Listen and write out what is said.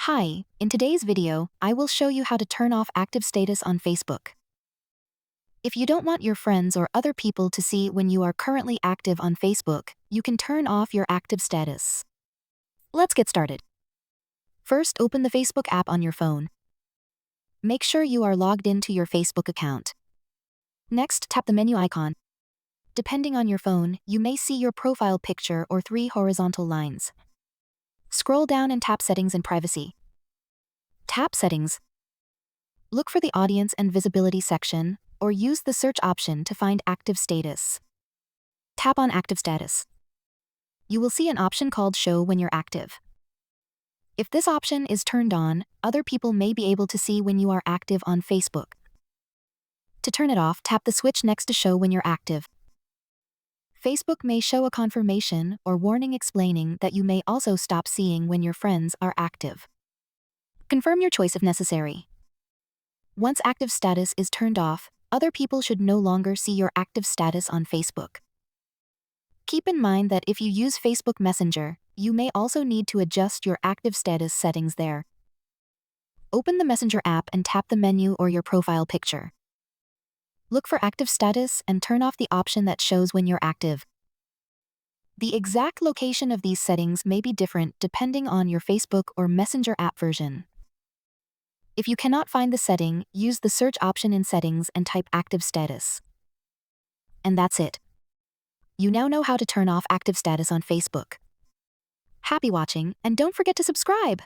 Hi, in today's video, I will show you how to turn off active status on Facebook. If you don't want your friends or other people to see when you are currently active on Facebook, you can turn off your active status. Let's get started. First, open the Facebook app on your phone. Make sure you are logged into your Facebook account. Next, tap the menu icon. Depending on your phone, you may see your profile picture or three horizontal lines. Scroll down and tap Settings and Privacy. Tap Settings. Look for the Audience and Visibility section, or use the search option to find active status. Tap on Active Status. You will see an option called Show when you're active. If this option is turned on, other people may be able to see when you are active on Facebook. To turn it off, tap the switch next to Show when you're active. Facebook may show a confirmation or warning explaining that you may also stop seeing when your friends are active. Confirm your choice if necessary. Once active status is turned off, other people should no longer see your active status on Facebook. Keep in mind that if you use Facebook Messenger, you may also need to adjust your active status settings there. Open the Messenger app and tap the menu or your profile picture. Look for active status and turn off the option that shows when you're active. The exact location of these settings may be different depending on your Facebook or Messenger app version. If you cannot find the setting, use the search option in Settings and type Active Status. And that's it. You now know how to turn off active status on Facebook. Happy watching, and don't forget to subscribe!